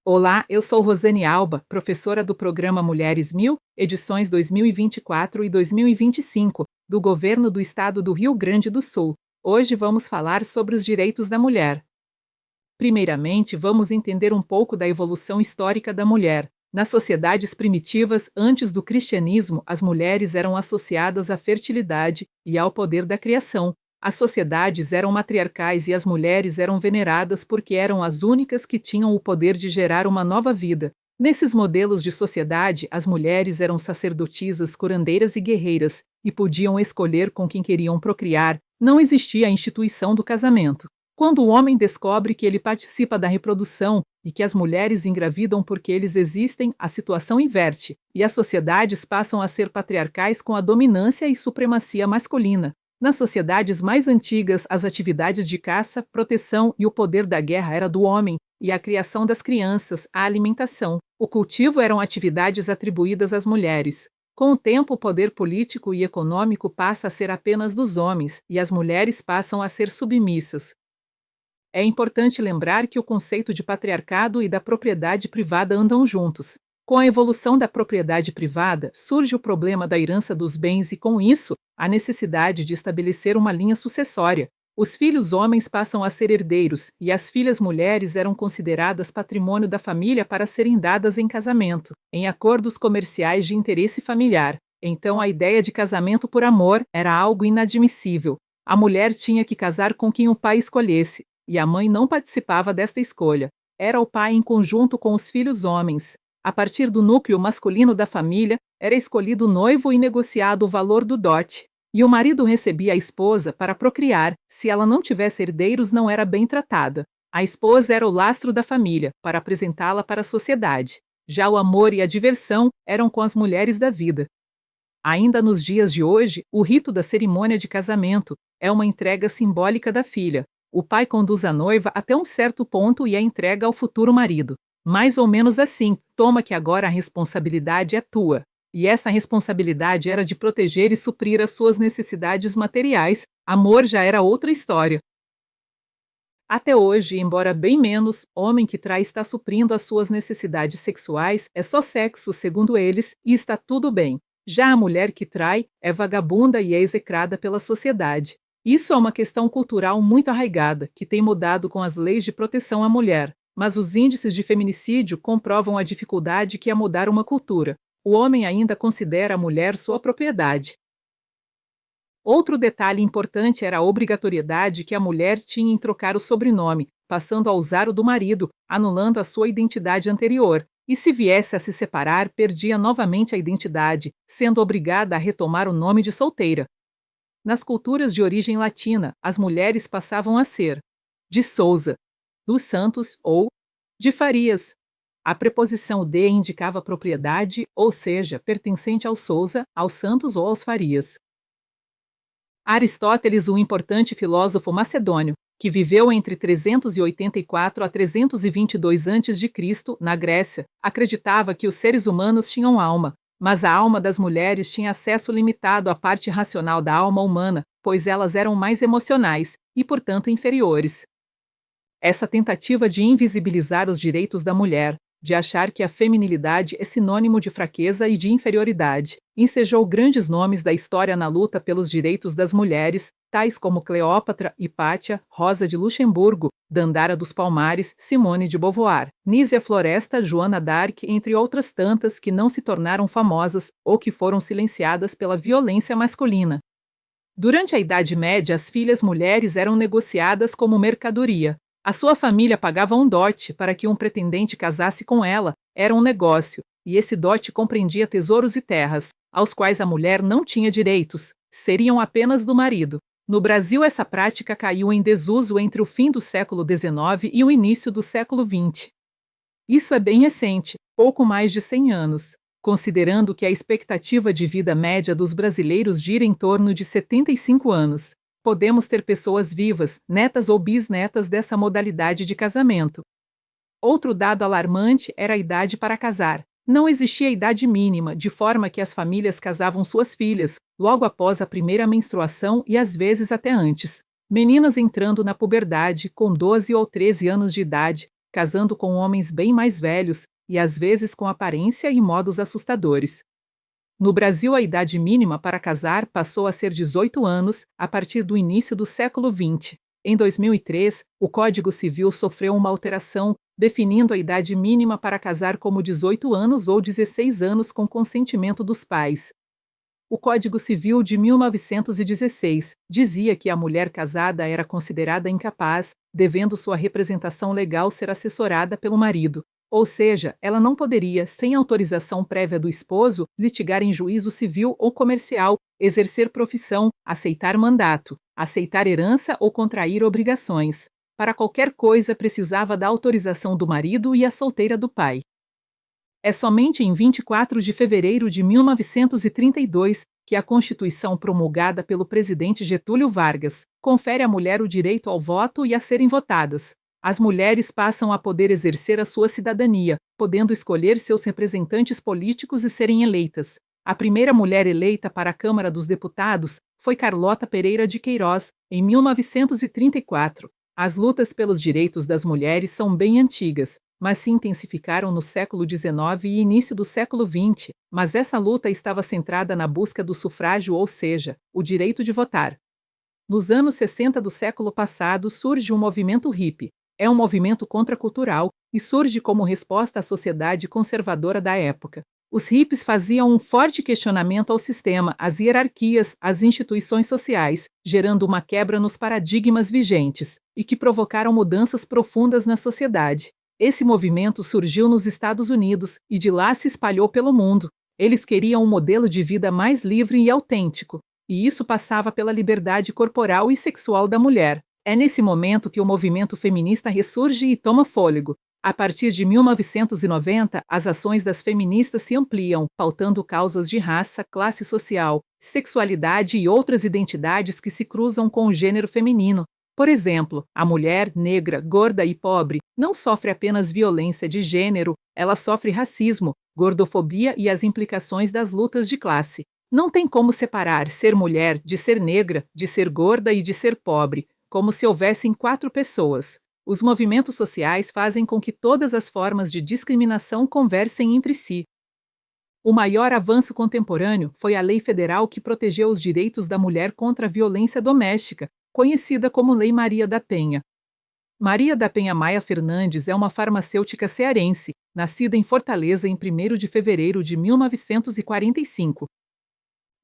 Olá, eu sou Rosane Alba, professora do programa Mulheres 1000, edições 2024 e 2025, do Governo do Estado do Rio Grande do Sul. Hoje vamos falar sobre os direitos da mulher. Primeiramente, vamos entender um pouco da evolução histórica da mulher. Nas sociedades primitivas, antes do cristianismo, as mulheres eram associadas à fertilidade e ao poder da criação. As sociedades eram matriarcais e as mulheres eram veneradas porque eram as únicas que tinham o poder de gerar uma nova vida. Nesses modelos de sociedade, as mulheres eram sacerdotisas, curandeiras e guerreiras, e podiam escolher com quem queriam procriar. Não existia a instituição do casamento. Quando o homem descobre que ele participa da reprodução e que as mulheres engravidam porque eles existem, a situação inverte, e as sociedades passam a ser patriarcais com a dominância e supremacia masculina. Nas sociedades mais antigas, as atividades de caça, proteção e o poder da guerra era do homem, e a criação das crianças, a alimentação, o cultivo eram atividades atribuídas às mulheres. Com o tempo, o poder político e econômico passa a ser apenas dos homens, e as mulheres passam a ser submissas. É importante lembrar que o conceito de patriarcado e da propriedade privada andam juntos. Com a evolução da propriedade privada, surge o problema da herança dos bens e, com isso, a necessidade de estabelecer uma linha sucessória. Os filhos homens passam a ser herdeiros e as filhas mulheres eram consideradas patrimônio da família para serem dadas em casamento, em acordos comerciais de interesse familiar. Então, a ideia de casamento por amor era algo inadmissível. A mulher tinha que casar com quem o pai escolhesse, e a mãe não participava desta escolha. Era o pai em conjunto com os filhos homens. A partir do núcleo masculino da família, era escolhido o noivo e negociado o valor do dote. E o marido recebia a esposa para procriar. Se ela não tivesse herdeiros, não era bem tratada. A esposa era o lastro da família, para apresentá-la para a sociedade. Já o amor e a diversão eram com as mulheres da vida. Ainda nos dias de hoje, o rito da cerimônia de casamento é uma entrega simbólica da filha. O pai conduz a noiva até um certo ponto e a entrega ao futuro marido. Mais ou menos assim, toma que agora a responsabilidade é tua. E essa responsabilidade era de proteger e suprir as suas necessidades materiais. Amor já era outra história. Até hoje, embora bem menos, homem que trai está suprindo as suas necessidades sexuais, é só sexo, segundo eles, e está tudo bem. Já a mulher que trai é vagabunda e é execrada pela sociedade. Isso é uma questão cultural muito arraigada, que tem mudado com as leis de proteção à mulher, mas os índices de feminicídio comprovam a dificuldade que é mudar uma cultura. O homem ainda considera a mulher sua propriedade. Outro detalhe importante era a obrigatoriedade que a mulher tinha em trocar o sobrenome, passando a usar o do marido, anulando a sua identidade anterior. E se viesse a se separar, perdia novamente a identidade, sendo obrigada a retomar o nome de solteira. Nas culturas de origem latina, as mulheres passavam a ser de Souza, dos Santos ou de Farias. A preposição de indicava propriedade, ou seja, pertencente ao Souza, aos Santos ou aos Farias. Aristóteles, um importante filósofo macedônio, que viveu entre 384 a 322 a.C., na Grécia, acreditava que os seres humanos tinham alma. Mas a alma das mulheres tinha acesso limitado à parte racional da alma humana, pois elas eram mais emocionais e, portanto, inferiores. Essa tentativa de invisibilizar os direitos da mulher, de achar que a feminilidade é sinônimo de fraqueza e de inferioridade, ensejou grandes nomes da história na luta pelos direitos das mulheres, tais como Cleópatra, Hipátia, Rosa de Luxemburgo, Dandara dos Palmares, Simone de Beauvoir, Nísia Floresta, Joana d'Arc, entre outras tantas que não se tornaram famosas ou que foram silenciadas pela violência masculina. Durante a Idade Média, as filhas mulheres eram negociadas como mercadoria. A sua família pagava um dote para que um pretendente casasse com ela. Era um negócio, e esse dote compreendia tesouros e terras, aos quais a mulher não tinha direitos, seriam apenas do marido. No Brasil, essa prática caiu em desuso entre o fim do século XIX e o início do século XX. Isso é bem recente, pouco mais de 100 anos, considerando que a expectativa de vida média dos brasileiros gira em torno de 75 anos. Podemos ter pessoas vivas, netas ou bisnetas dessa modalidade de casamento. Outro dado alarmante era a idade para casar. Não existia idade mínima, de forma que as famílias casavam suas filhas, logo após a primeira menstruação e às vezes até antes. Meninas entrando na puberdade, com 12 ou 13 anos de idade, casando com homens bem mais velhos e às vezes com aparência e modos assustadores. No Brasil, a idade mínima para casar passou a ser 18 anos a partir do início do século XX. Em 2003, o Código Civil sofreu uma alteração, definindo a idade mínima para casar como 18 anos ou 16 anos com consentimento dos pais. O Código Civil de 1916 dizia que a mulher casada era considerada incapaz, devendo sua representação legal ser assessorada pelo marido. Ou seja, ela não poderia, sem autorização prévia do esposo, litigar em juízo civil ou comercial, exercer profissão, aceitar mandato, aceitar herança ou contrair obrigações. Para qualquer coisa precisava da autorização do marido e a solteira do pai. É somente em 24 de fevereiro de 1932 que a Constituição promulgada pelo presidente Getúlio Vargas confere à mulher o direito ao voto e a serem votadas. As mulheres passam a poder exercer a sua cidadania, podendo escolher seus representantes políticos e serem eleitas. A primeira mulher eleita para a Câmara dos Deputados foi Carlota Pereira de Queiroz, em 1934. As lutas pelos direitos das mulheres são bem antigas, mas se intensificaram no século XIX e início do século XX. Mas essa luta estava centrada na busca do sufrágio, ou seja, o direito de votar. Nos anos 60 do século passado surge o movimento hippie. É um movimento contracultural e surge como resposta à sociedade conservadora da época. Os hippies faziam um forte questionamento ao sistema, às hierarquias, às instituições sociais, gerando uma quebra nos paradigmas vigentes, e que provocaram mudanças profundas na sociedade. Esse movimento surgiu nos Estados Unidos e de lá se espalhou pelo mundo. Eles queriam um modelo de vida mais livre e autêntico, e isso passava pela liberdade corporal e sexual da mulher. É nesse momento que o movimento feminista ressurge e toma fôlego. A partir de 1990, as ações das feministas se ampliam, pautando causas de raça, classe social, sexualidade e outras identidades que se cruzam com o gênero feminino. Por exemplo, a mulher negra, gorda e pobre não sofre apenas violência de gênero, ela sofre racismo, gordofobia e as implicações das lutas de classe. Não tem como separar ser mulher de ser negra, de ser gorda e de ser pobre, como se houvessem 4 pessoas. Os movimentos sociais fazem com que todas as formas de discriminação conversem entre si. O maior avanço contemporâneo foi a lei federal que protegeu os direitos da mulher contra a violência doméstica, conhecida como Lei Maria da Penha. Maria da Penha Maia Fernandes é uma farmacêutica cearense, nascida em Fortaleza em 1º de fevereiro de 1945.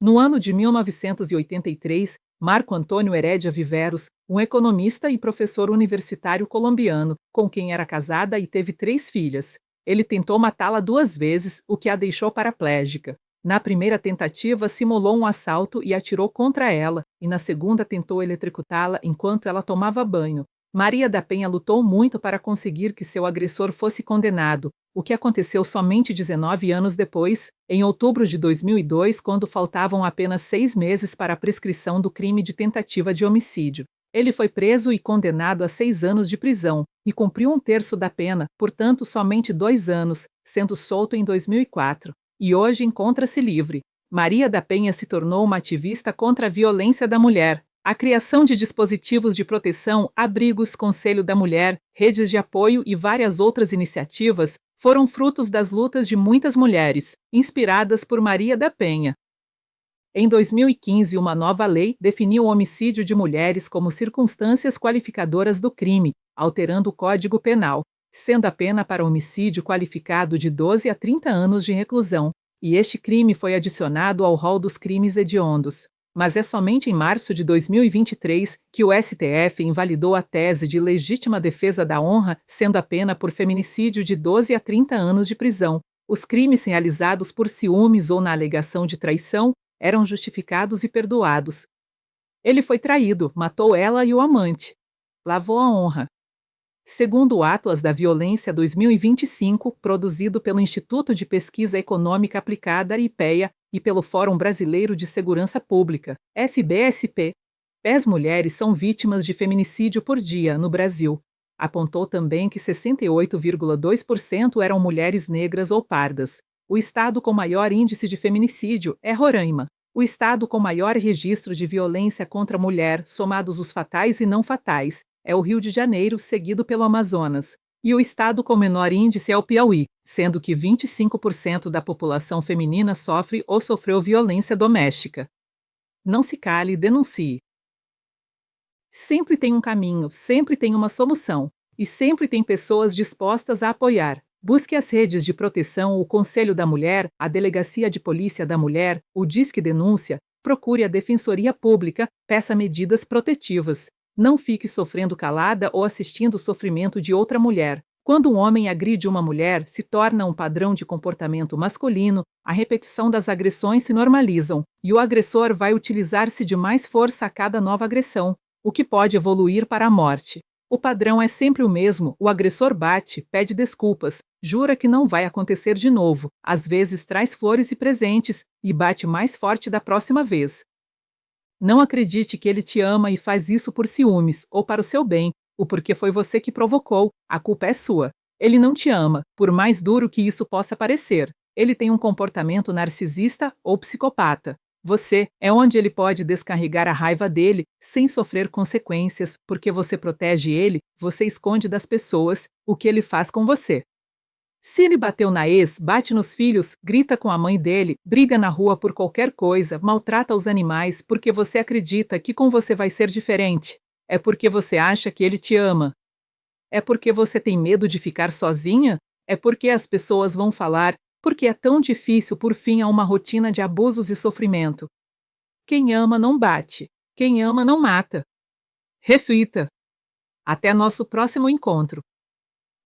No ano de 1983, Marco Antônio Herédia Viveros, um economista e professor universitário colombiano, com quem era casada e teve 3 filhas. Ele tentou matá-la 2 vezes, o que a deixou paraplégica. Na primeira tentativa, simulou um assalto e atirou contra ela, e na segunda tentou eletrocutá-la enquanto ela tomava banho. Maria da Penha lutou muito para conseguir que seu agressor fosse condenado, o que aconteceu somente 19 anos depois, em outubro de 2002, quando faltavam apenas 6 meses para a prescrição do crime de tentativa de homicídio. Ele foi preso e condenado a 6 anos de prisão, e cumpriu 1/3 da pena, portanto somente 2 anos, sendo solto em 2004. E hoje encontra-se livre. Maria da Penha se tornou uma ativista contra a violência da mulher. A criação de dispositivos de proteção, abrigos, Conselho da Mulher, redes de apoio e várias outras iniciativas foram frutos das lutas de muitas mulheres, inspiradas por Maria da Penha. Em 2015, uma nova lei definiu o homicídio de mulheres como circunstâncias qualificadoras do crime, alterando o Código Penal, sendo a pena para homicídio qualificado de 12 a 30 anos de reclusão, e este crime foi adicionado ao rol dos crimes hediondos. Mas é somente em março de 2023 que o STF invalidou a tese de legítima defesa da honra, sendo a pena por feminicídio de 12 a 30 anos de prisão. Os crimes realizados por ciúmes ou na alegação de traição eram justificados e perdoados. Ele foi traído, matou ela e o amante. Lavou a honra. Segundo o Atlas da Violência 2025, produzido pelo Instituto de Pesquisa Econômica Aplicada IPEA e pelo Fórum Brasileiro de Segurança Pública, FBSP, 10 mulheres são vítimas de feminicídio por dia no Brasil. Apontou também que 68,2% eram mulheres negras ou pardas. O estado com maior índice de feminicídio é Roraima. O estado com maior registro de violência contra a mulher, somados os fatais e não fatais, é o Rio de Janeiro, seguido pelo Amazonas. E o estado com menor índice é o Piauí, sendo que 25% da população feminina sofre ou sofreu violência doméstica. Não se cale e denuncie. Sempre tem um caminho, sempre tem uma solução. E sempre tem pessoas dispostas a apoiar. Busque as redes de proteção, o Conselho da Mulher, a Delegacia de Polícia da Mulher, o Disque Denúncia, procure a Defensoria Pública, peça medidas protetivas. Não fique sofrendo calada ou assistindo o sofrimento de outra mulher. Quando um homem agride uma mulher, se torna um padrão de comportamento masculino, a repetição das agressões se normalizam, e o agressor vai utilizar-se de mais força a cada nova agressão, o que pode evoluir para a morte. O padrão é sempre o mesmo: o agressor bate, pede desculpas, jura que não vai acontecer de novo, às vezes traz flores e presentes e bate mais forte da próxima vez. Não acredite que ele te ama e faz isso por ciúmes ou para o seu bem, ou porque foi você que provocou, a culpa é sua. Ele não te ama, por mais duro que isso possa parecer. Ele tem um comportamento narcisista ou psicopata. Você é onde ele pode descarregar a raiva dele sem sofrer consequências, porque você protege ele, você esconde das pessoas o que ele faz com você. Se ele bateu na ex, bate nos filhos, grita com a mãe dele, briga na rua por qualquer coisa, maltrata os animais porque você acredita que com você vai ser diferente. É porque você acha que ele te ama. É porque você tem medo de ficar sozinha? É porque as pessoas vão falar porque é tão difícil por fim a uma rotina de abusos e sofrimento. Quem ama não bate. Quem ama não mata. Reflita. Até nosso próximo encontro.